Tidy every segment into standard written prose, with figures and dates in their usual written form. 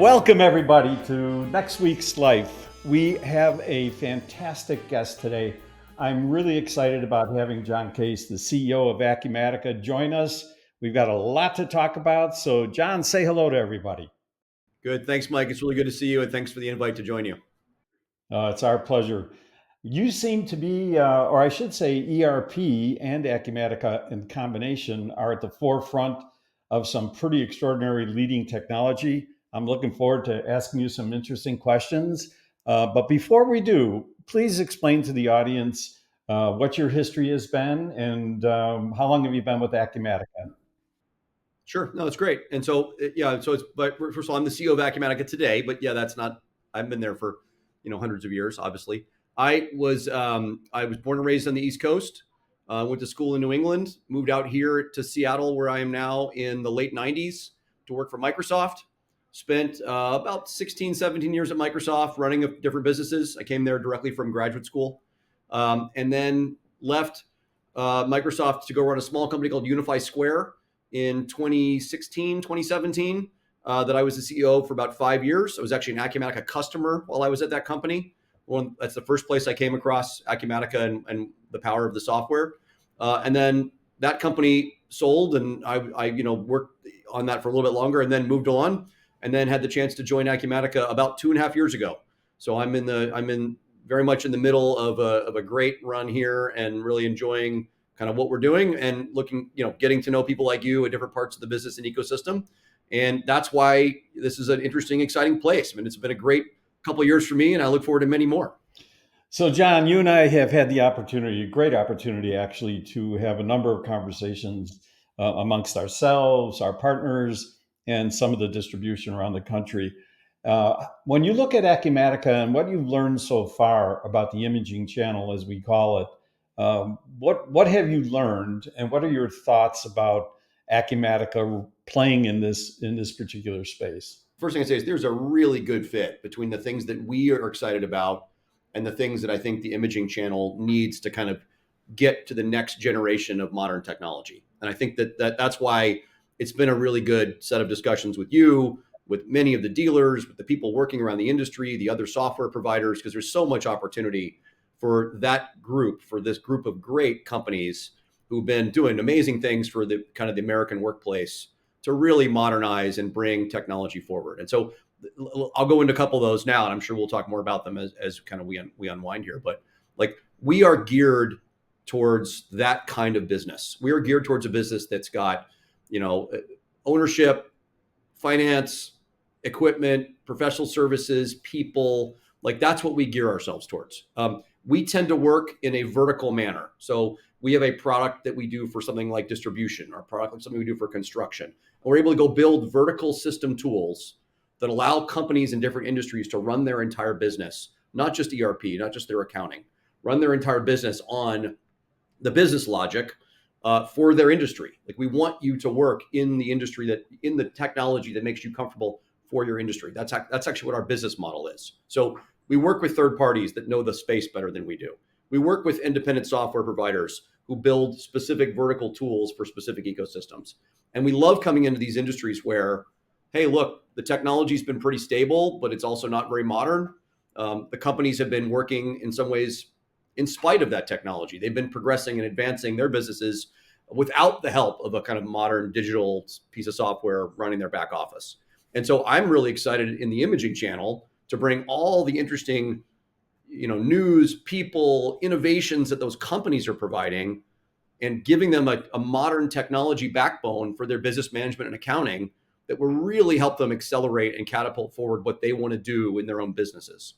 Welcome, everybody, to Next Week's Life. We have a fantastic guest today. I'm really excited about having John Case, the CEO of Acumatica, join us. We've got a lot to talk about. So, John, say hello to everybody. Good. Thanks, Mike. It's really good to see you, and thanks for the invite to join you. It's our pleasure. You seem to be, or I should say, ERP and Acumatica in combination are at the forefront of some pretty extraordinary leading technology. I'm looking forward to asking you some interesting questions. But before we do, please explain to the audience what your history has been and how long have you been with Acumatica? Sure. No, it's great. And so, yeah, so it's, but first of all, I'm the CEO of Acumatica today, but yeah, that's not, I've been there for, hundreds of years, obviously. I was born and raised on the East Coast, went to school in New England, moved out here to Seattle, where I am now in the late 90s to work for Microsoft. Spent about 16, 17 years at Microsoft running different businesses. I came there directly from graduate school, and then left Microsoft to go run a small company called Unify Square in 2016, 2017, that I was the CEO for about 5 years. I was actually an Acumatica customer while I was at that company. That's the first place I came across Acumatica and the power of the software. And then that company sold, and I worked on that for a little bit longer, and then moved on, and then had the chance to join Acumatica about 2.5 years ago. So I'm in very much in the middle of a great run here, and really enjoying kind of what we're doing, and looking, getting to know people like you at different parts of the business and ecosystem. And that's why this is an interesting, exciting place. I mean, it's been a great couple of years for me, and I look forward to many more. So, John, you and I have had the opportunity, a great opportunity actually, to have a number of conversations amongst ourselves, our partners, and some of the distribution around the country. When you look at Acumatica and what you've learned so far about the imaging channel, as we call it, what have you learned, and what are your thoughts about Acumatica playing in this particular space? First thing I say is there's a really good fit between the things that we are excited about and the things that I think the imaging channel needs to kind of get to the next generation of modern technology. And I think that's why it's been a really good set of discussions with you, with many of the dealers, with the people working around the industry, the other software providers, because there's so much opportunity for this group of great companies who've been doing amazing things for the kind of the American workplace to really modernize and bring technology forward. And so I'll go into a couple of those now, and I'm sure we'll talk more about them as kind of we unwind here. But like, we are geared towards that kind of business. We are geared towards a business that's got, ownership, finance, equipment, professional services, people. Like, that's what we gear ourselves towards. We tend to work in a vertical manner. So we have a product that we do for something like distribution, or a product like something we do for construction. And we're able to go build vertical system tools that allow companies in different industries to run their entire business, not just ERP, not just their accounting, run their entire business on the business logic for their industry. Like, we want you to work in the industry, in the technology that makes you comfortable for your industry. That's actually what our business model is. So we work with third parties that know the space better than we do. We work with independent software providers who build specific vertical tools for specific ecosystems. And we love coming into these industries where, hey, look, the technology's been pretty stable, but it's also not very modern. The companies have been working in some ways in spite of that technology. They've been progressing and advancing their businesses without the help of a kind of modern digital piece of software running their back office. And so I'm really excited in the imaging channel to bring all the interesting, news, people, innovations that those companies are providing, and giving them a modern technology backbone for their business management and accounting that will really help them accelerate and catapult forward what they want to do in their own businesses.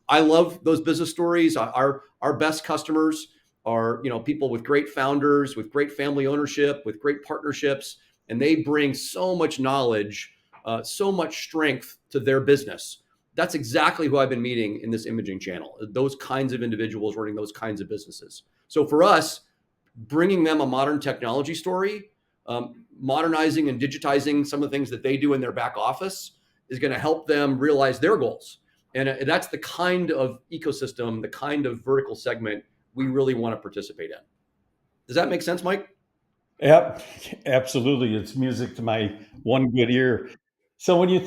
I love those business stories. Our best customers are, people with great founders, with great family ownership, with great partnerships, and they bring so much knowledge, so much strength to their business. That's exactly who I've been meeting in this imaging channel, those kinds of individuals running those kinds of businesses. So for us, bringing them a modern technology story, modernizing and digitizing some of the things that they do in their back office, is going to help them realize their goals. And that's the kind of ecosystem, the kind of vertical segment we really want to participate in. Does that make sense, Mike? Yep, absolutely. It's music to my one good ear. So when you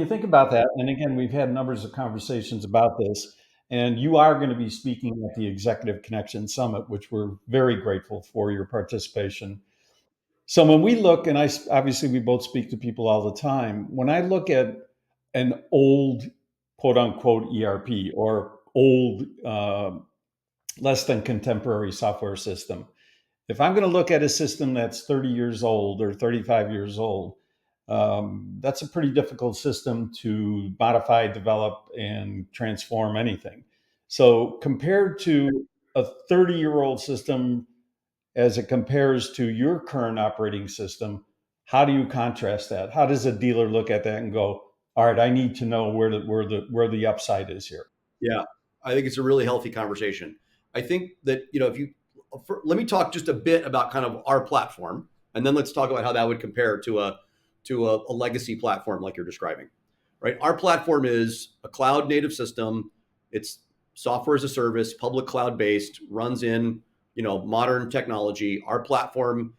think about that, and again, we've had numbers of conversations about this, and you are going to be speaking at the Executive Connection Summit, which we're very grateful for your participation. So when we look, and obviously we both speak to people all the time. When I look at an old quote unquote ERP or old less than contemporary software system, if I'm going to look at a system that's 30 years old or 35 years old, that's a pretty difficult system to modify, develop, and transform anything. So compared to a 30-year-old system as it compares to your current operating system, how do you contrast that? How does a dealer look at that and go, all right, I need to know where the upside is here? Yeah, I think it's a really healthy conversation. I think that, if you, let me talk just a bit about kind of our platform, and then let's talk about how that would compare to a legacy platform like you're describing. Right? Our platform is a cloud native system. It's software as a service, public cloud based, runs in modern technology. Our platform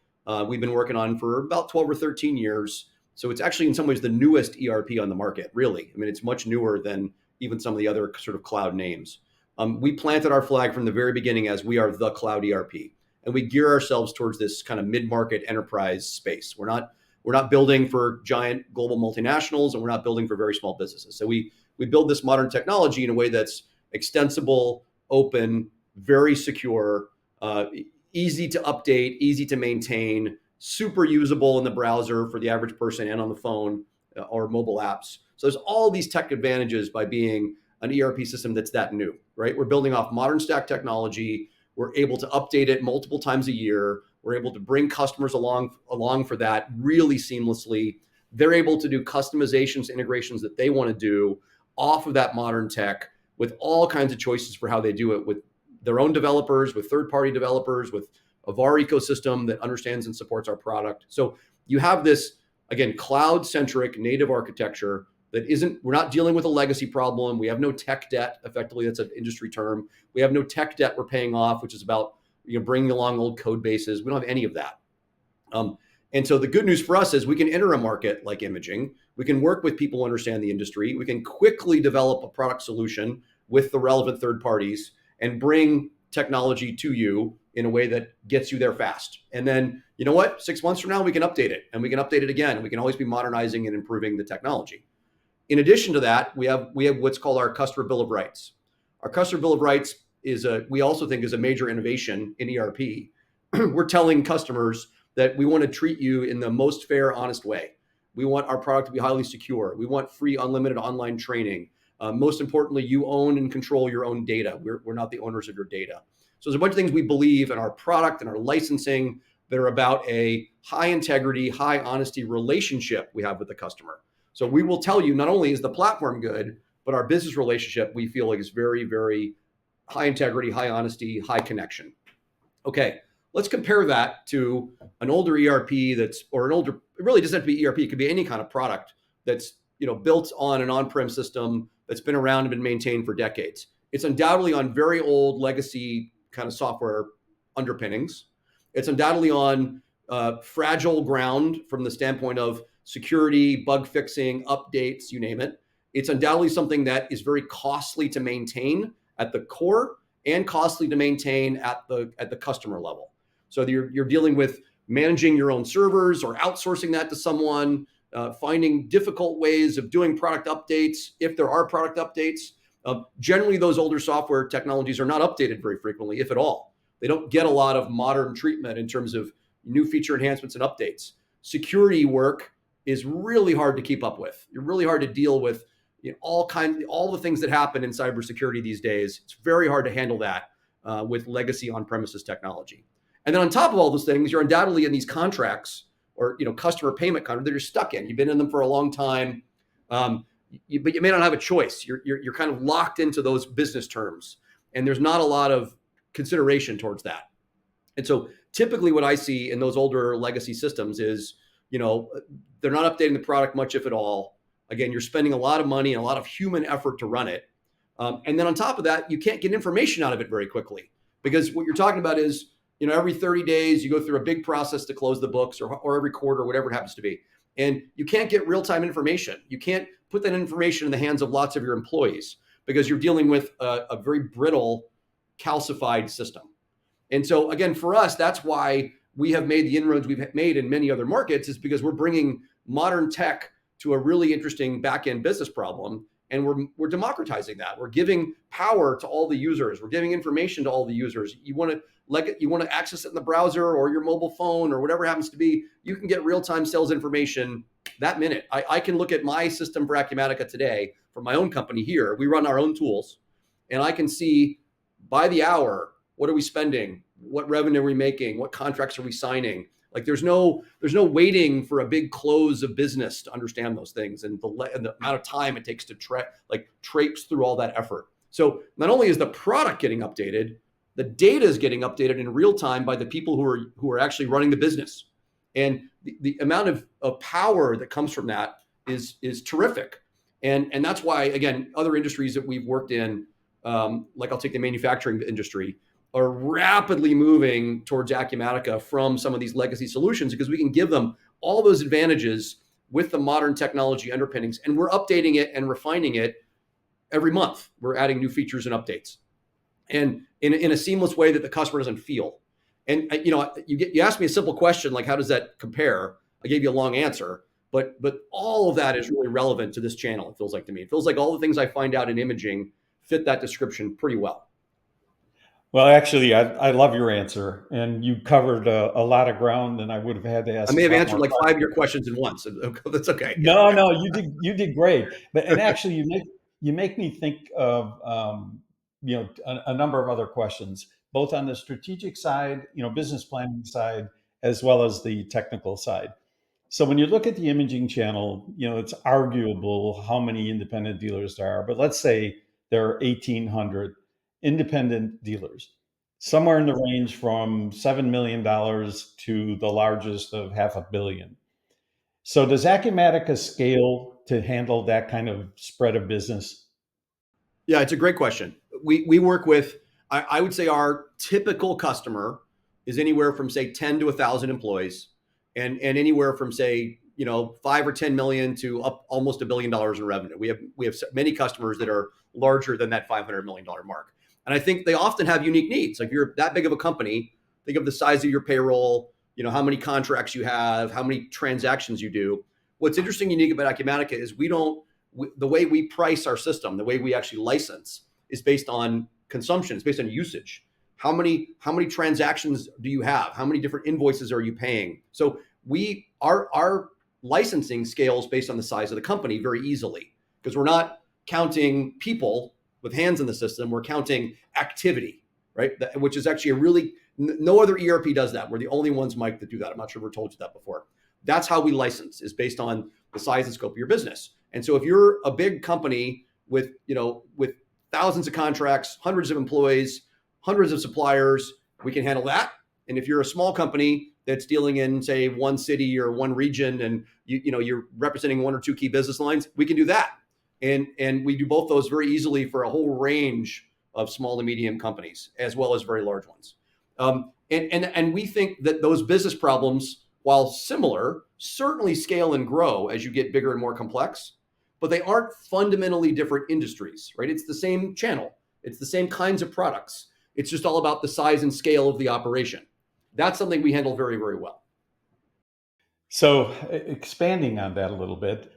we've been working on for about 12 or 13 years. So it's actually in some ways the newest ERP on the market, really. I mean, it's much newer than even some of the other sort of cloud names. We planted our flag from the very beginning as we are the cloud ERP, and we gear ourselves towards this kind of mid-market enterprise space. We're not building for giant global multinationals, and we're not building for very small businesses. So we build this modern technology in a way that's extensible, open, very secure, easy to update, easy to maintain, super usable in the browser for the average person and on the phone or mobile apps. So there's all these tech advantages by being an ERP system that's that new, right? We're building off modern stack technology. We're able to update it multiple times a year. We're able to bring customers along for that really seamlessly. They're able to do customizations, integrations that they want to do off of that modern tech with all kinds of choices for how they do it with their own developers, with third-party developers, with of our ecosystem that understands and supports our product. So you have this, again, cloud-centric native architecture that isn't, we're not dealing with a legacy problem. We have no tech debt, effectively, that's an industry term. We have no tech debt we're paying off, which is about bringing along old code bases. We don't have any of that. And so the good news for us is we can enter a market like imaging. We can work with people who understand the industry. We can quickly develop a product solution with the relevant third parties and bring technology to you in a way that gets you there fast. And then, you know what? 6 months from now, we can update it, and we can update it again. And we can always be modernizing and improving the technology. In addition to that, we have what's called our customer bill of rights. Our customer bill of rights we also think is a major innovation in ERP. We're telling customers that we want to treat you in the most fair, honest way. We want our product to be highly secure. We want free, unlimited online training. Most importantly, you own and control your own data. We're not the owners of your data. So there's a bunch of things we believe in our product and our licensing that are about a high integrity, high honesty relationship we have with the customer. So we will tell you, not only is the platform good, but our business relationship we feel like is very, very high integrity, high honesty, high connection. Okay, let's compare that to an older ERP it really doesn't have to be ERP, it could be any kind of product that's built on an on-prem system that's been around and been maintained for decades. It's undoubtedly on very old legacy kind of software underpinnings. It's undoubtedly on fragile ground from the standpoint of security, bug fixing, updates, you name it. It's undoubtedly something that is very costly to maintain at the core and costly to maintain at the customer level. So you're dealing with managing your own servers or outsourcing that to someone, finding difficult ways of doing product updates if there are product updates. Generally, those older software technologies are not updated very frequently, if at all. They don't get a lot of modern treatment in terms of new feature enhancements and updates. Security work is really hard to keep up with. It's really hard to deal with all the things that happen in cybersecurity these days. It's very hard to handle that with legacy on-premises technology. And then on top of all those things, you're undoubtedly in these contracts or customer payment contracts that you're stuck in. You've been in them for a long time, but you may not have a choice. You're kind of locked into those business terms, and there's not a lot of consideration towards that. And so typically what I see in those older legacy systems is, they're not updating the product much, if at all. Again, you're spending a lot of money and a lot of human effort to run it. And then on top of that, you can't get information out of it very quickly, because what you're talking about is, every 30 days you go through a big process to close the books or every quarter, whatever it happens to be. And you can't get real-time information. You can't put that information in the hands of lots of your employees because you're dealing with a very brittle, calcified system. And so again, for us, that's why we have made the inroads we've made in many other markets, is because we're bringing modern tech to a really interesting back-end business problem. And we're democratizing that. We're giving power to all the users. We're giving information to all the users. You want to access it in the browser or your mobile phone or whatever it happens to be. You can get real-time sales information that minute. I can look at my system for Acumatica today from my own company here. We run our own tools, and I can see by the hour, what are we spending? What revenue are we making? What contracts are we signing? Like there's no waiting for a big close of business to understand those things, and the amount of time it takes to traipse through all that effort. So not only is the product getting updated, the data is getting updated in real time by the people who are actually running the business, and the amount of power that comes from that is terrific. And that's why, again, other industries that we've worked in, like I'll take the manufacturing industry, are rapidly moving towards Acumatica from some of these legacy solutions, because we can give them all those advantages with the modern technology underpinnings, and we're updating it and refining it every month. We're adding new features and updates, and in a seamless way that the customer doesn't feel. And you asked me a simple question like, how does that compare? I gave you a long answer, but all of that is really relevant to this channel. It feels like to me. It feels like all the things I find out in imaging fit that description pretty well. Well, actually, I love your answer, and you covered a lot of ground, and I would have had to I ask may a have lot answered more like questions. 5 of your questions in once. That's okay. Yeah. No, you did great. And actually, you make me think of a number of other questions, both on the strategic side, business planning side, as well as the technical side. So when you look at the imaging channel, it's arguable how many independent dealers there are, but let's say there are 1,800 independent dealers, somewhere in the range from $7 million to the largest of $500 million. So does Acumatica scale to handle that kind of spread of business? Yeah, it's a great question. We work with, I would say our typical customer is anywhere from say 10 to 1,000 employees, and anywhere from say 5 or 10 million to up almost $1 billion in revenue. We have many customers that are larger than that $500 million mark, and I think they often have unique needs. Like, if you're that big of a company, think of the size of your payroll, how many contracts you have, how many transactions you do. What's interesting, unique about Acumatica is the way we price our system, the way we actually license, is based on consumption. It's based on usage. How many transactions do you have? How many different invoices are you paying? So our licensing scales based on the size of the company very easily, because we're not counting people with hands in the system. We're counting activity, right? Which is actually no other ERP does that. We're the only ones, Mike, that do that. I'm not sure if we've told you that before. That's how we license, is based on the size and scope of your business. And so if you're a big company with thousands of contracts, hundreds of employees, hundreds of suppliers, we can handle that. And if you're a small company that's dealing in, say, one city or one region, and you're representing one or two key business lines, we can do that. And we do both those very easily for a whole range of small to medium companies, as well as very large ones. And we think that those business problems, while similar, certainly scale and grow as you get bigger and more complex, but they aren't fundamentally different industries, right? It's the same channel. It's the same kinds of products. It's just all about the size and scale of the operation. That's something we handle very, very well. So expanding on that a little bit,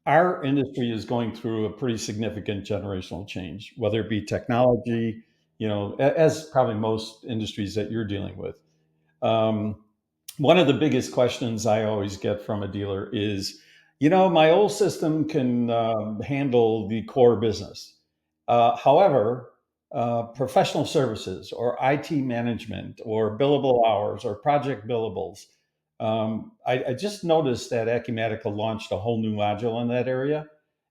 our industry is going through a pretty significant generational change, whether it be technology, as probably most industries that you're dealing with. Um, One of the biggest questions I always get from a dealer is, my old system can handle the core business. However, professional services or IT management or billable hours or project billables, I just noticed that Acumatica launched a whole new module in that area.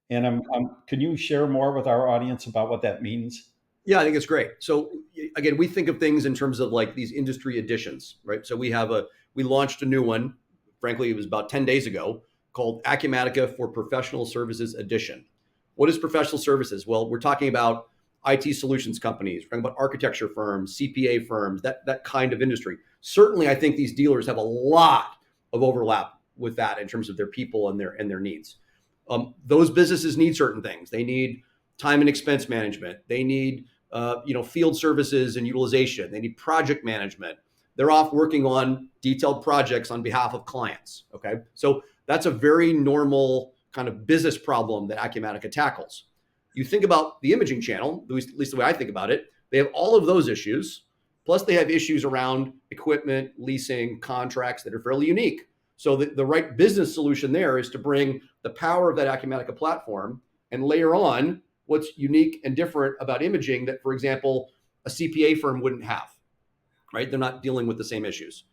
And can you share more with our audience about what that means? Yeah, I think it's great. So again, we think of things in terms of like these industry editions, right? So we launched a new one. Frankly, it was about 10 days ago, called Acumatica for Professional Services Edition. What is professional services? Well, we're talking about IT solutions companies, we're talking about architecture firms, CPA firms, that kind of industry. Certainly, I think these dealers have a lot of overlap with that in terms of their people and their needs. Those businesses need certain things. They need time and expense management. They need field services and utilization. They need project management. They're off working on detailed projects on behalf of clients. Okay, so that's a very normal kind of business problem that Acumatica tackles. You think about the imaging channel, at least the way I think about it, they have all of those issues, plus they have issues around equipment, leasing, contracts that are fairly unique. So the right business solution there is to bring the power of that Acumatica platform and layer on what's unique and different about imaging that, for example, a CPA firm wouldn't have, right? They're not dealing with the same issues.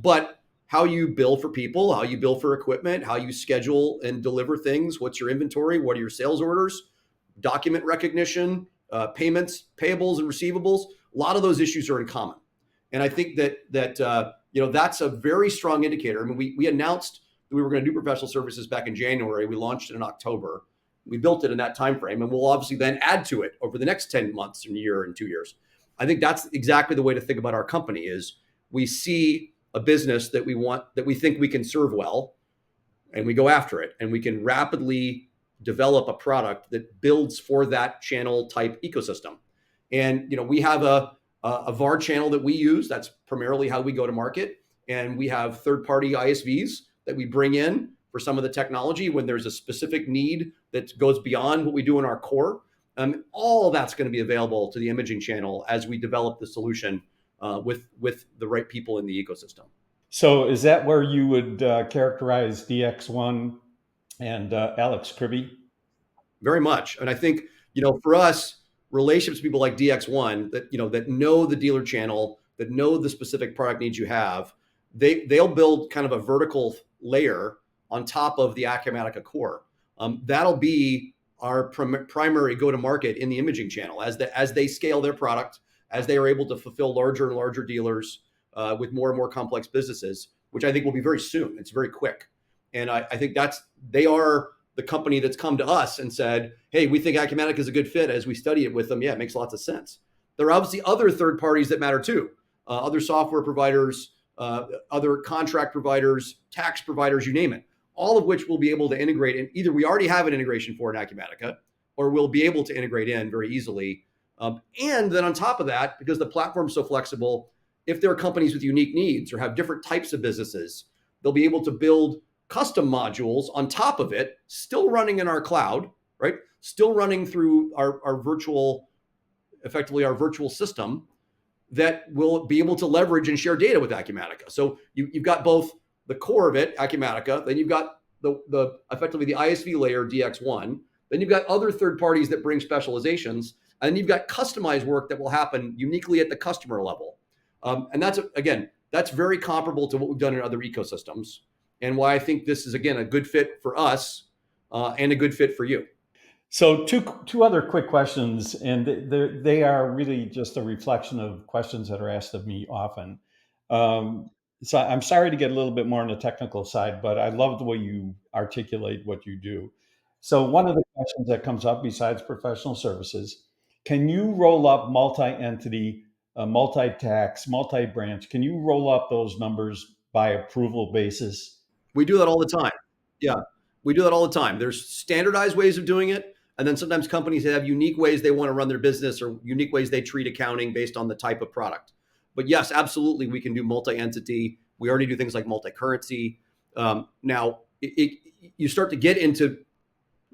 But how you bill for people, how you bill for equipment, how you schedule and deliver things, what's your inventory, what are your sales orders, document recognition, payments, payables and receivables, a lot of those issues are in common. And I think that that's a very strong indicator. I mean, we announced that we were going to do professional services back in January. We launched it in October. We built it in that time frame, and we'll obviously then add to it over the next 10 months and a year and 2 years. I think that's exactly the way to think about our company is we see a business that we think we can serve well, and we go after it, and we can rapidly develop a product that builds for that channel type ecosystem. And we have a VAR channel that we use. That's primarily how we go to market. And we have third-party ISVs that we bring in for some of the technology when there's a specific need that goes beyond what we do in our core. All of that's going to be available to the imaging channel as we develop the solution with the right people in the ecosystem. So is that where you would characterize DX1 and Alex Kribbe? Very much. And I think, for us, relationships with people like DX1 that know the dealer channel, that know the specific product needs you have, they'll build kind of a vertical layer on top of the Acumatica core. That'll be our primary go-to-market in the imaging channel as they scale their product, as they are able to fulfill larger and larger dealers with more and more complex businesses, which I think will be very soon. It's very quick. And I think they are the company that's come to us and said, hey, we think Acumatica is a good fit as we study it with them. Yeah, it makes lots of sense. There are obviously other third parties that matter too. Other software providers, other contract providers, tax providers, you name it, all of which we'll be able to integrate in. Either we already have an integration for in Acumatica, or we'll be able to integrate in very easily. And then on top of that, because the platform's so flexible, if there are companies with unique needs or have different types of businesses, they'll be able to build custom modules on top of it, still running in our cloud, right? Still running through our virtual system that will be able to leverage and share data with Acumatica. So you've got both the core of it, Acumatica, then you've got the effectively the ISV layer, DX1, then you've got other third parties that bring specializations, and you've got customized work that will happen uniquely at the customer level. And that's very comparable to what we've done in other ecosystems, and why I think this is, again, a good fit for us and a good fit for you. So two other quick questions, and they are really just a reflection of questions that are asked of me often. So I'm sorry to get a little bit more on the technical side, but I love the way you articulate what you do. So one of the questions that comes up besides professional services, can you roll up multi-entity, multi-tax, multi-branch? Can you roll up those numbers by approval basis? We do that all the time. Yeah, we do that all the time. There's standardized ways of doing it. And then sometimes companies have unique ways they want to run their business or unique ways they treat accounting based on the type of product. But yes, absolutely, we can do multi-entity. We already do things like multi-currency. Now, you start to get into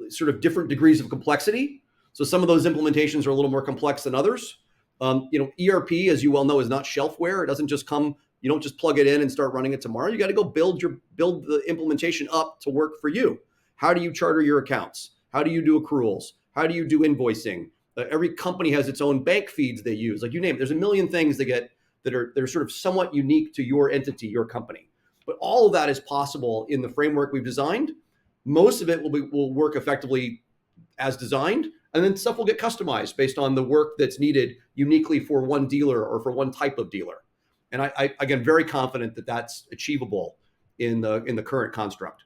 sort of different degrees of complexity. So some of those implementations are a little more complex than others. ERP, as you well know, is not shelfware. It doesn't just come. You don't just plug it in and start running it tomorrow. You got to go build the implementation up to work for you. How do you charter your accounts? How do you do accruals? How do you do invoicing? Every company has its own bank feeds they use. Like you name it. There's a million things that are sort of somewhat unique to your entity, your company. But all of that is possible in the framework we've designed. Most of it will work effectively as designed, and then stuff will get customized based on the work that's needed uniquely for one dealer or for one type of dealer. And I again, very confident that that's achievable in the current construct.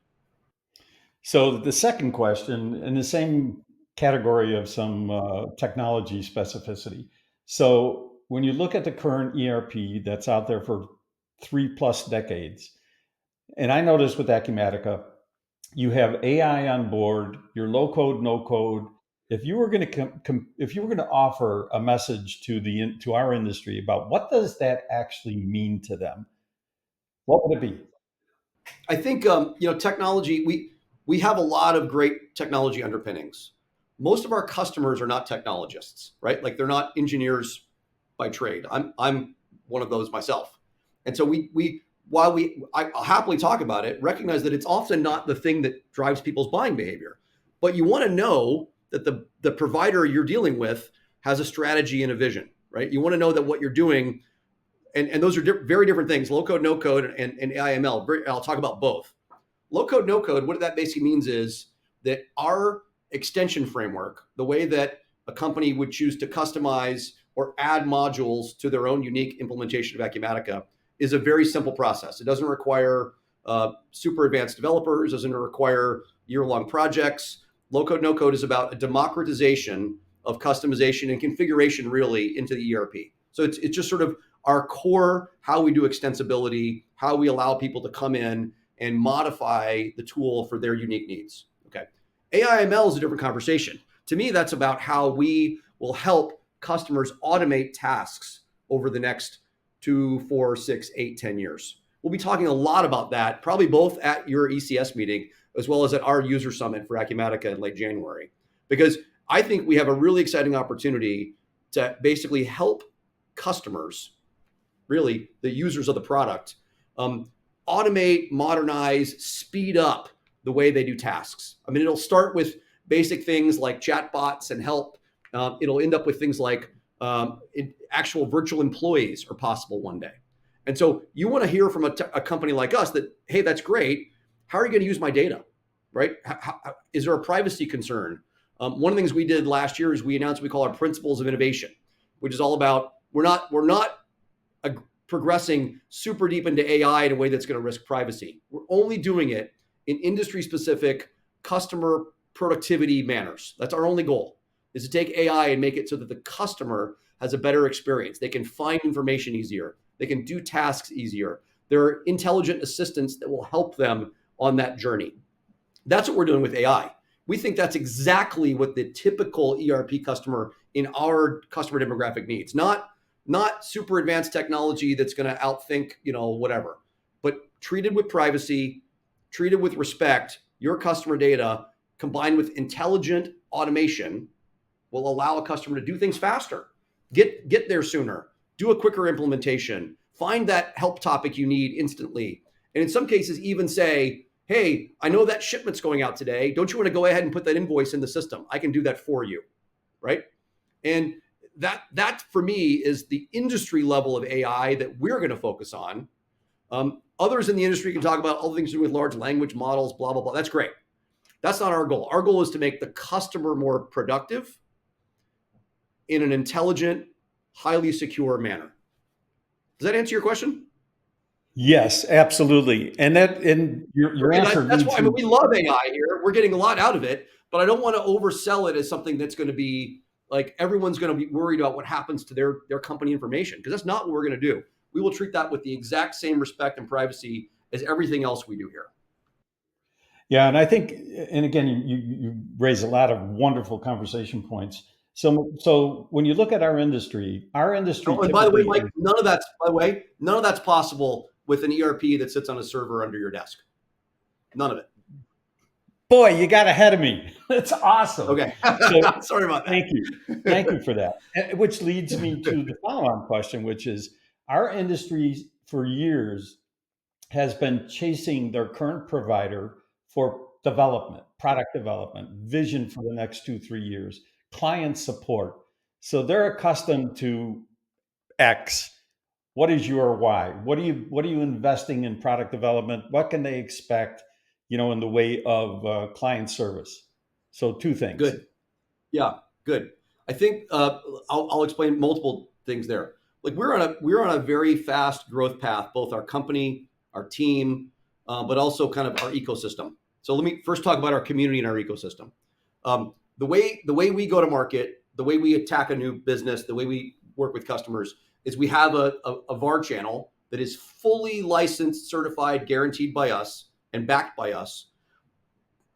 So the second question, in the same category of some technology specificity. So when you look at the current ERP that's out there for 3+ decades, And I noticed with Acumatica, you have AI on board, you're low code, no code. If you were going to if you were going to offer a message to to our industry about what does that actually mean to them, what would it be? I think technology. We have a lot of great technology underpinnings. Most of our customers are not technologists, right? Like they're not engineers by trade. I'm one of those myself, and so we while I'll happily talk about it, recognize that it's often not the thing that drives people's buying behavior. But you want to know that the provider you're dealing with has a strategy and a vision, right? You want to know that what you're doing, and those are very different things, low code, no code, and AIML. I'll talk about both. Low code, no code, what that basically means is that our extension framework, the way that a company would choose to customize or add modules to their own unique implementation of Acumatica, is a very simple process. It doesn't require super advanced developers, doesn't require year-long projects. Low code, no code is about a democratization of customization and configuration really into the ERP. So it's just sort of our core, how we do extensibility, how we allow people to come in and modify the tool for their unique needs. Okay. AIML is a different conversation. To me, that's about how we will help customers automate tasks over the next 2, 4, 6, 8, 10 years. We'll be talking a lot about that, probably both at your ECS meeting as well as at our user summit for Acumatica in late January, because I think we have a really exciting opportunity to basically help customers, really the users of the product, automate, modernize, speed up the way they do tasks. I mean, it'll start with basic things like chatbots and help. It'll end up with things like actual virtual employees are possible one day. And so you want to hear from a company like us that, hey, that's great. How are you going to use my data, right? Is there a privacy concern? One of the things we did last year is we announced what we call our principles of innovation, which is all about we're not progressing super deep into AI in a way that's going to risk privacy. We're only doing it in industry-specific customer productivity manners. That's our only goal, is to take AI and make it so that the customer has a better experience. They can find information easier. They can do tasks easier. There are intelligent assistants that will help them on that journey. That's what we're doing with AI. We think that's exactly what the typical ERP customer in our customer demographic needs. Not super advanced technology that's going to outthink, whatever, but treated with privacy, treated with respect. Your customer data combined with intelligent automation will allow a customer to do things faster, get there sooner, do a quicker implementation, find that help topic you need instantly. And in some cases, even say, hey, I know that shipment's going out today. Don't you want to go ahead and put that invoice in the system? I can do that for you, right? And that for me is the industry level of AI that we're going to focus on. Others in the industry can talk about all the things to do with large language models, blah, blah, blah. That's great. That's not our goal. Our goal is to make the customer more productive in an intelligent, highly secure manner. Does that answer your question? Yes, absolutely. And your Okay, answer that's leads why I mean, me. we love AI here. We're getting a lot out of it, but I don't want to oversell it as something that's going to be like everyone's going to be worried about what happens to their company information, because that's not what we're going to do. We will treat that with the exact same respect and privacy as everything else we do here. Yeah, and I think, and again, you raise a lot of wonderful conversation points. So when you look at our industry Oh, and by the way, typically Mike, is. none of that's possible with an ERP that sits on a server under your desk. None of it. Boy, you got ahead of me. That's awesome. Okay. So Sorry about thank that. you for that. Which leads me to the follow-on question, which is our industry for years has been chasing their current provider for development, product development, vision for the next 2, 3 years, client support. So they're accustomed to X. What is your why? What are you investing in product development? What can they expect, in the way of client service? So two things. Good. Yeah, good. I think I'll explain multiple things there. Like we're on a very fast growth path, both our company, our team, but also kind of our ecosystem. So let me first talk about our community and our ecosystem. The way we go to market, the way we attack a new business, the way we work with customers is we have a VAR channel that is fully licensed, certified, guaranteed by us, and backed by us,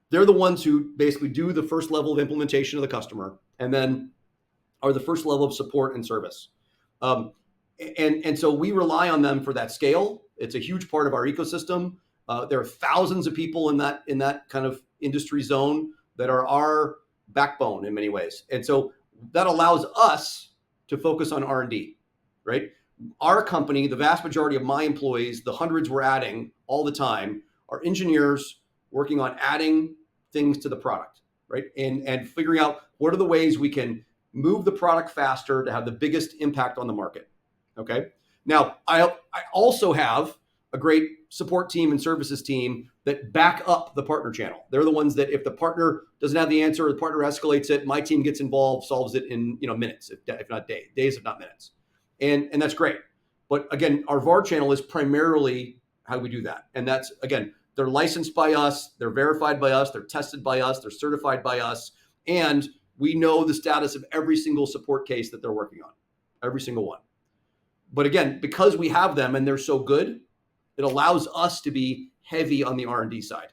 they're the ones who basically do the first level of implementation of the customer and then are the first level of support and service. And so we rely on them for that scale. It's a huge part of our ecosystem. There are thousands of people in that kind of industry zone that are our backbone in many ways. And so that allows us to focus on R&D, right? Our company, the vast majority of my employees, the hundreds we're adding all the time, are engineers working on adding things to the product, right? And figuring out what are the ways we can move the product faster to have the biggest impact on the market. Okay. Now, I also have a great support team and services team that back up the partner channel. They're the ones that if the partner doesn't have the answer, or the partner escalates it, my team gets involved, solves it in minutes, if not days, if not minutes. And that's great. But again, our VAR channel is primarily how we do that. And that's, again, they're licensed by us, they're verified by us, they're tested by us, they're certified by us, and we know the status of every single support case that they're working on, every single one. But again, because we have them and they're so good, it allows us to be heavy on the R&D side.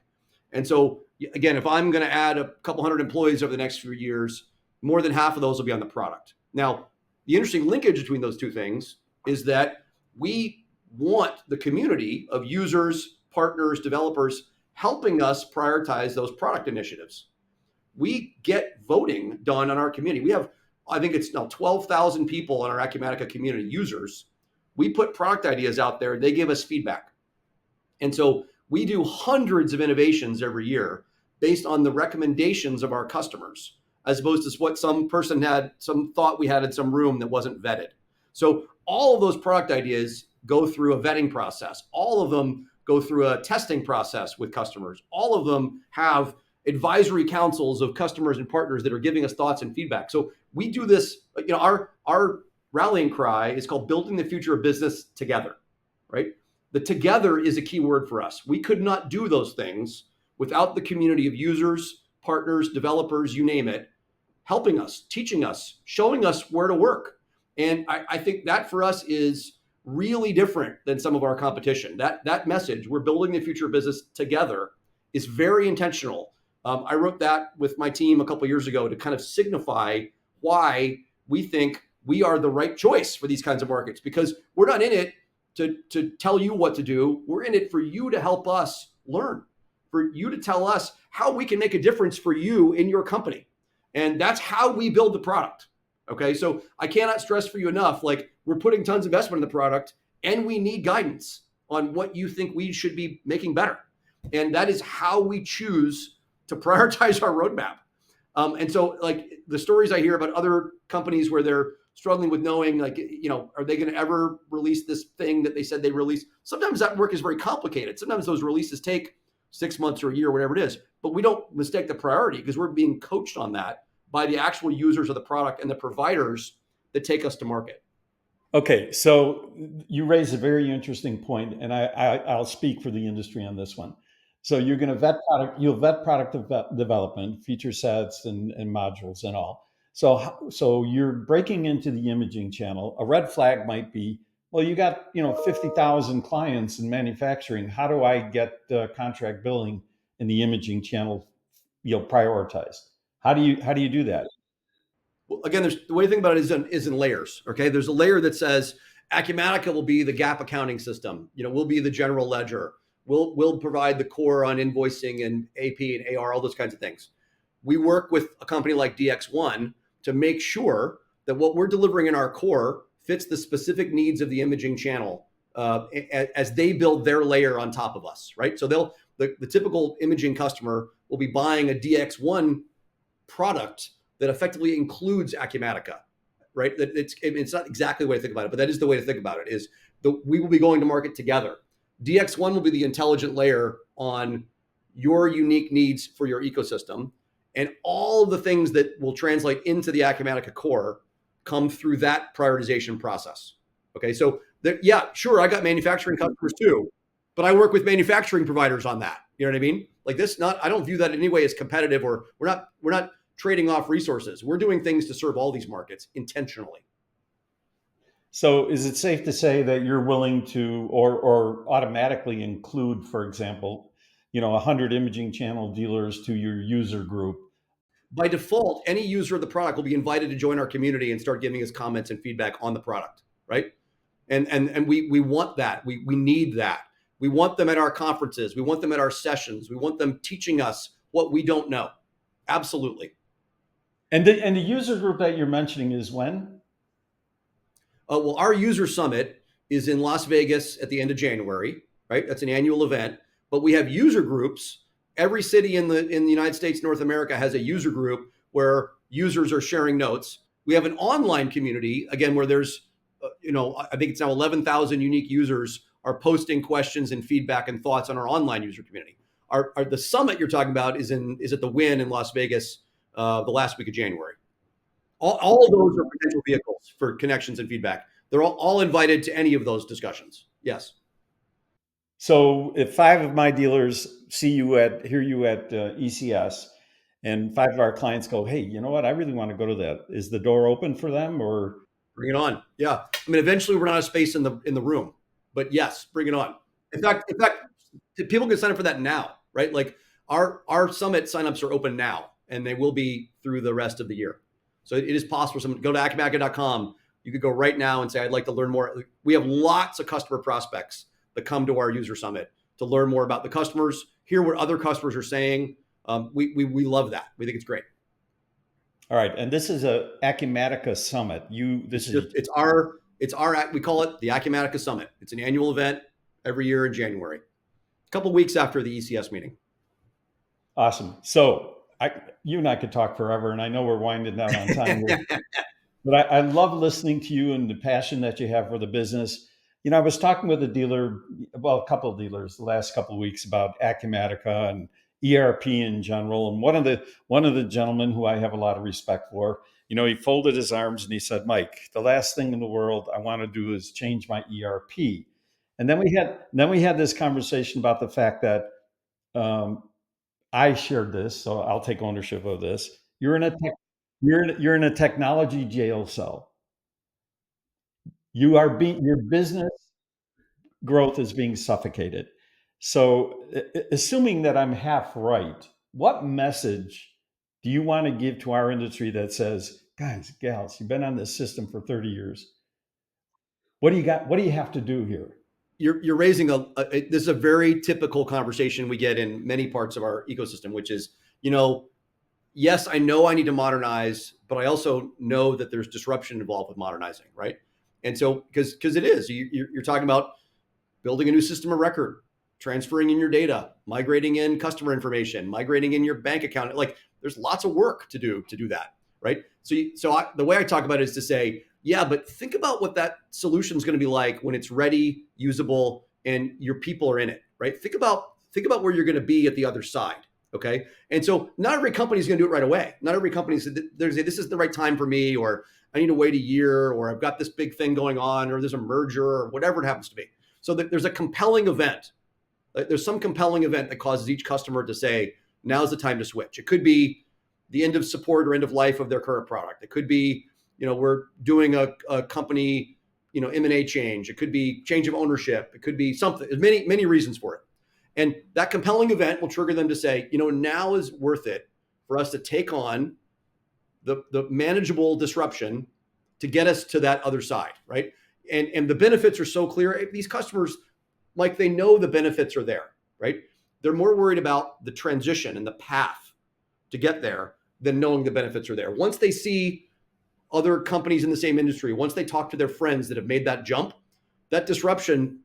And so again, if I'm going to add a couple hundred employees over the next few years, more than half of those will be on the product. Now, the interesting linkage between those two things is that we want the community of users, partners, developers helping us prioritize those product initiatives. We get voting done on our community. We have, I think it's now 12,000 people in our Acumatica community, users. We put product ideas out there, they give us feedback. And so we do hundreds of innovations every year based on the recommendations of our customers, as opposed to what some person had, some thought we had in some room that wasn't vetted. So all of those product ideas go through a vetting process. All of them go through a testing process with customers. All of them have advisory councils of customers and partners that are giving us thoughts and feedback. So we do this, our rallying cry is called building the future of business together, right? The together is a key word for us. We could not do those things without the community of users, partners, developers, you name it, helping us, teaching us, showing us where to work. And I think that for us is really different than some of our competition. That message, we're building the future of business together, is very intentional. I wrote that with my team a couple of years ago to kind of signify why we think we are the right choice for these kinds of markets, because we're not in it to tell you what to do. We're in it for you to help us learn, for you to tell us how we can make a difference for you in your company. And that's how we build the product. Okay. So I cannot stress for you enough, like we're putting tons of investment in the product and we need guidance on what you think we should be making better. And that is how we choose to prioritize our roadmap. And so like the stories I hear about other companies where they're struggling with knowing, like, are they going to ever release this thing that they said they released? Sometimes that work is very complicated. Sometimes those releases take 6 months or a year, whatever it is, but we don't mistake the priority because we're being coached on that by the actual users of the product and the providers that take us to market. Okay, so you raise a very interesting point, and I'll speak for the industry on this one. So you're going to you'll vet product development, feature sets, and modules and all. So you're breaking into the imaging channel. A red flag might be, well, you got 50,000 clients in manufacturing. How do I get contract billing in the imaging channel prioritized? How do you do that? Well, again, the way to think about it is in layers. Okay, there's a layer that says Acumatica will be the gap accounting system. We'll be the general ledger. We'll provide the core on invoicing and AP and AR, all those kinds of things. We work with a company like DX1 to make sure that what we're delivering in our core fits the specific needs of the imaging channel as they build their layer on top of us, right? So the typical imaging customer will be buying a DX1 product that effectively includes Acumatica, right? It's not exactly the way to think about it, but that is the way to think about it, is we will be going to market together. DX1 will be the intelligent layer on your unique needs for your ecosystem. And all of the things that will translate into the Acumatica core come through that prioritization process. Okay, so yeah, sure, I got manufacturing customers too, but I work with manufacturing providers on that. You know what I mean? Like I don't view that in any way as competitive, or we're not trading off resources. We're doing things to serve all these markets intentionally. So is it safe to say that you're willing to, or automatically include, for example, 100 imaging channel dealers to your user group? By default, any user of the product will be invited to join our community and start giving us comments and feedback on the product, right? And we want that. We need that. We want them at our conferences. We want them at our sessions. We want them teaching us what we don't know. Absolutely. And the user group that you're mentioning is when? Well, our user summit is in Las Vegas at the end of January, right? That's an annual event. But we have user groups. Every city in the United States, North America, has a user group where users are sharing notes. We have an online community again where there's, I think it's now 11,000 unique users are posting questions and feedback and thoughts on our online user community. The summit you're talking about is at the Wynn in Las Vegas the last week of January. All of those are potential vehicles for connections and feedback. They're all invited to any of those discussions. Yes. So if five of my dealers hear you at ECS, and five of our clients go, hey, you know what? I really want to go to that. Is the door open for them, or? Bring it on. Yeah. I mean, eventually we're not a space in the room, but yes, bring it on. In fact, people can sign up for that now, right? Like our summit signups are open now, and they will be through the rest of the year. So it is possible. Go to Acumatica.com. You could go right now and say, I'd like to learn more. We have lots of customer prospects that come to our user summit to learn more about the customers, hear what other customers are saying. We love that. We think it's great. All right, and this is a Acumatica Summit. It's our we call it the Acumatica Summit. It's an annual event every year in January, a couple of weeks after the ECS meeting. Awesome. So you and I could talk forever, and I know we're winding down on time here. But I love listening to you and the passion that you have for the business. I was talking with a couple of dealers the last couple of weeks about Acumatica and ERP in general. And one of the gentlemen who I have a lot of respect for, he folded his arms and he said, Mike, the last thing in the world I want to do is change my ERP. And then we had this conversation about the fact that I shared this, so I'll take ownership of this. You're in a technology jail cell. Your business growth is being suffocated. So, assuming that I'm half right, what message do you want to give to our industry that says, guys, gals, you've been on this system for 30 years. What do you got? What do you have to do here? You're raising this is a very typical conversation we get in many parts of our ecosystem, which is, yes, I know I need to modernize, but I also know that there's disruption involved with modernizing, right? And so, because it is, you're talking about building a new system of record, transferring in your data, migrating in customer information, migrating in your bank account. Like, there's lots of work to do that, right? So the way I talk about it is to say, yeah, but think about what that solution is going to be like when it's ready, usable, and your people are in it, right? Think about where you're going to be at the other side. Okay. And so not every company is going to do it right away. Not every company says, this is the right time for me, or I need to wait a year, or I've got this big thing going on, or there's a merger, or whatever it happens to be. So there's a compelling event. There's some compelling event that causes each customer to say, now's the time to switch. It could be the end of support or end of life of their current product. It could be, we're doing a company, M&A change. It could be change of ownership. It could be something. There's many reasons for it. And that compelling event will trigger them to say, now is worth it for us to take on the manageable disruption to get us to that other side, right? And the benefits are so clear. These customers, like, they know the benefits are there, right? They're more worried about the transition and the path to get there than knowing the benefits are there. Once they see other companies in the same industry, once they talk to their friends that have made that jump, that disruption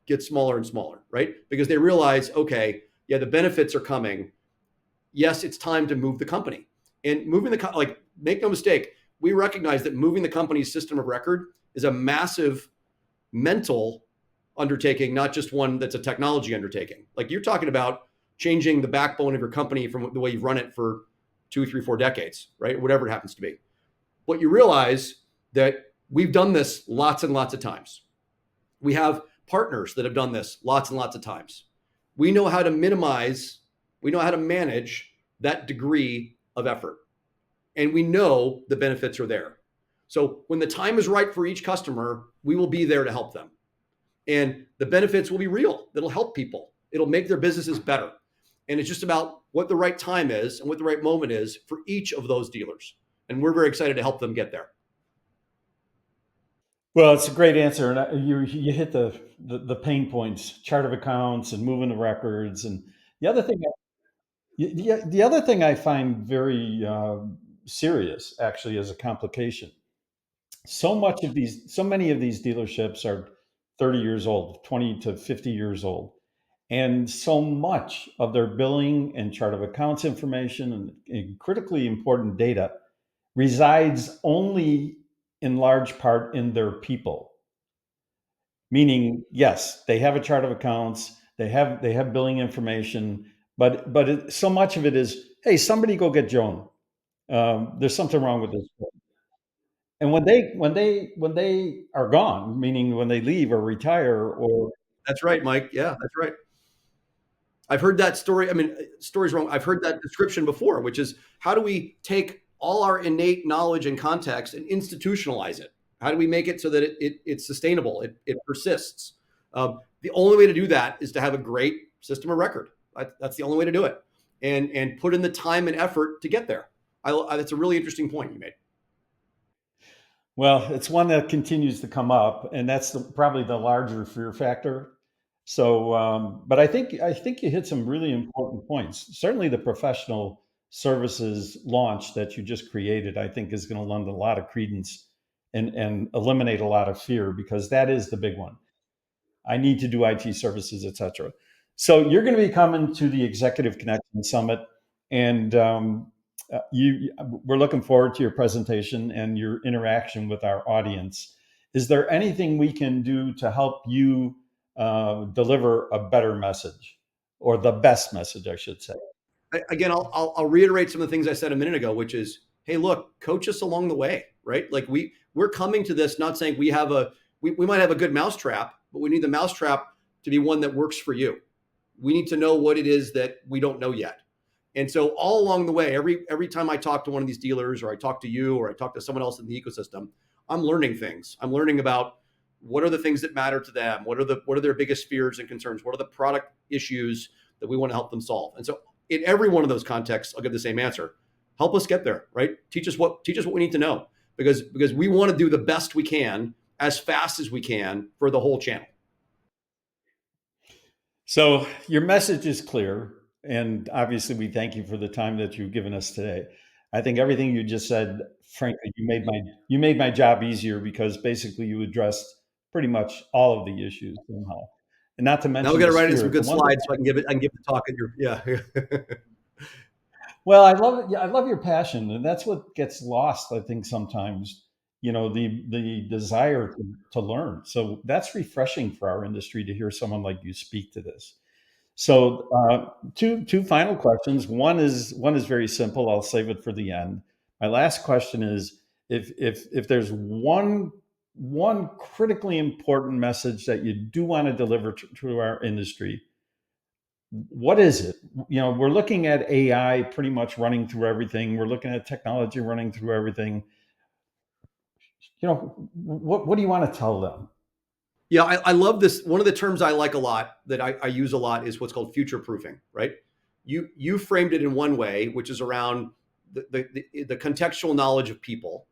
gets smaller and smaller, right? Because they realize, okay, yeah, the benefits are coming. Yes, it's time to move the company. And moving make no mistake, we recognize that moving the company's system of record is a massive mental undertaking, not just one that's a technology undertaking. Like, you're talking about changing the backbone of your company from the way you've run it for 2, 3, 4 decades, right? Whatever it happens to be. But you realize that we've done this lots and lots of times. We have partners that have done this lots and lots of times. We know how to manage that degree of effort. And we know the benefits are there. So when the time is right for each customer, we will be there to help them. And the benefits will be real. It'll help people. It'll make their businesses better. And it's just about what the right time is and what the right moment is for each of those dealers. And we're very excited to help them get there. Well, it's a great answer, and you hit the pain points: chart of accounts and moving the records. And the other thing, the other thing I find very serious actually as a complication. So many of these dealerships are 30 years old, 20 to 50 years old, and so much of their billing and chart of accounts information and critically important data resides only in large part in their people. Meaning, yes, they have a chart of accounts, they have billing information, but so much of it is, hey, somebody go get Joan. There's something wrong with this. And when they are gone, meaning when they leave or retire, or That's right, Mike. Yeah, that's right. I've heard that story. I mean, story's wrong. I've heard that description before, which is how do we take all our innate knowledge and context and institutionalize it? How do we make it so that it's sustainable? It persists. The only way to do that is to have a great system of record. That's the only way to do it, and put in the time and effort to get there. That's a really interesting point you made. well, it's one that continues to come up, and that's probably the larger fear factor. So, but I think you hit some really important points. Certainly, the professional services launch that you just created, I think, is going to lend a lot of credence and eliminate a lot of fear, because that is the big one. I need to do IT services, et cetera. So you're going to be coming to the Executive Connection Summit, and we're looking forward to your presentation and your interaction with our audience. Is there anything we can do to help you deliver a better message, or the best message, I should say? Again, I'll reiterate some of the things I said a minute ago, which is, hey, look, coach us along the way, right? Like we're coming to this not saying we might have a good mousetrap, but we need the mousetrap to be one that works for you. We need to know what it is that we don't know yet. And so all along the way, every time I talk to one of these dealers, or I talk to you, or I talk to someone else in the ecosystem, I'm learning things. I'm learning about what are the things that matter to them, what are their biggest fears and concerns, what are the product issues that we want to help them solve. And so in every one of those contexts, I'll give the same answer. Help us get there, right? Teach us what we need to know, because we want to do the best we can as fast as we can for the whole channel. So your message is clear, and obviously we thank you for the time that you've given us today. I think everything you just said, frankly, you made my job easier, because basically you addressed pretty much all of the issues somehow, and not to Now we mention got the to write in some spirit. The good one thing, slides so I can give the talk at your yeah. well, I love it. Yeah, I love your passion, and that's what gets lost, I think, sometimes. The desire to learn. So that's refreshing for our industry to hear someone like you speak to this. So, two final questions. One is very simple. I'll save it for the end. My last question is, if there's one critically important message that you do want to deliver to our industry, what is it? We're looking at AI pretty much running through everything. We're looking at technology running through everything. What do you want to tell them? Yeah, I love this. One of the terms I like a lot that I use a lot is what's called future proofing, right? You framed it in one way, which is around the contextual knowledge of people.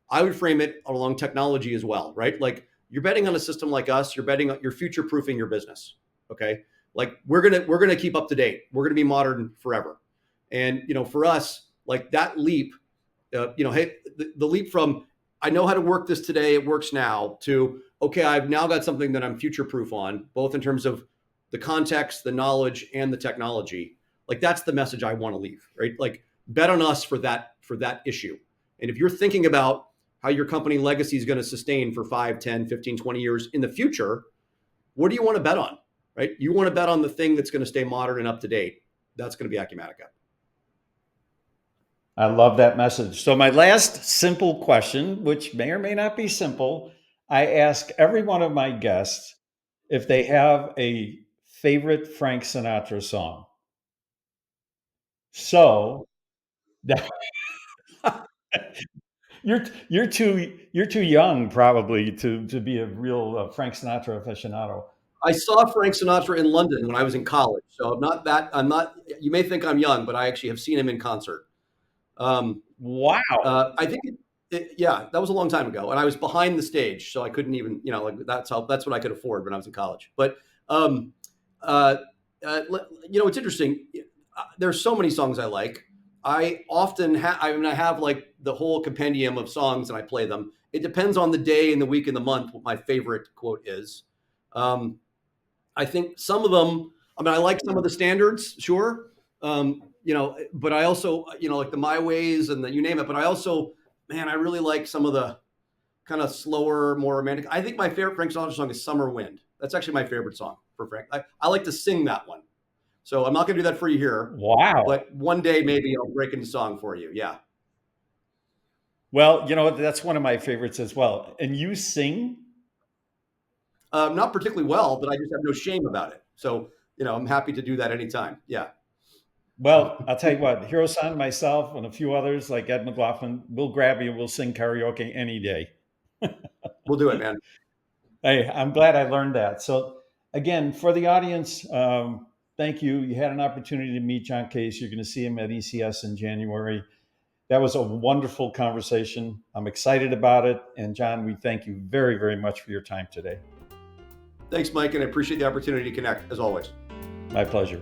I would frame it along technology as well, right? Like you're betting on a system like us, you're future proofing your business. Okay. Like we're gonna keep up to date. We're gonna be modern forever. And for us, like that leap, hey, the leap from I know how to work this today, it works now, to okay, I've now got something that I'm future proof on, both in terms of the context, the knowledge, and the technology. Like that's the message I want to leave, right? Like bet on us for that issue. And if you're thinking about how your company legacy is going to sustain for 5, 10, 15, 20 years in the future, what do you want to bet on? Right? You want to bet on the thing that's going to stay modern and up to date. That's going to be Acumatica. I love that message. So, my last simple question, which may or may not be simple, I ask every one of my guests if they have a favorite Frank Sinatra song. So, you're too young probably to be a real Frank Sinatra aficionado. I saw Frank Sinatra in London when I was in college, so I'm not that. I'm not. You may think I'm young, but I actually have seen him in concert. Um, Wow. I think, yeah, that was a long time ago, and I was behind the stage, so I couldn't even, like that's what I could afford when I was in college. But um, uh, it's interesting. There's so many songs I like. I often have. I mean, I have like the whole compendium of songs, and I play them. It depends on the day and the week and the month what my favorite quote is. Um, I think some of them. I mean, I like some of the standards, sure. But I also, like the My Ways and the you name it. But I also, man, I really like some of the kind of slower, more romantic. I think my favorite Frank Sinatra song is "Summer Wind." That's actually my favorite song for Frank. I like to sing that one. So I'm not going to do that for you here, Wow. but one day maybe I'll break into song for you. Yeah. Well, you know what? That's one of my favorites as well. And you sing? Not particularly well, but I just have no shame about it. So, I'm happy to do that anytime. Yeah. Well, I'll tell you what, Hiro-san, myself, and a few others like Ed McLaughlin, we'll grab you and we'll sing karaoke any day. We'll do it, man. Hey, I'm glad I learned that. So, again, for the audience, thank you. You had an opportunity to meet John Case. You're going to see him at ECS in January. That was a wonderful conversation. I'm excited about it. And, John, we thank you very, very much for your time today. Thanks, Mike, and I appreciate the opportunity to connect as always. My pleasure.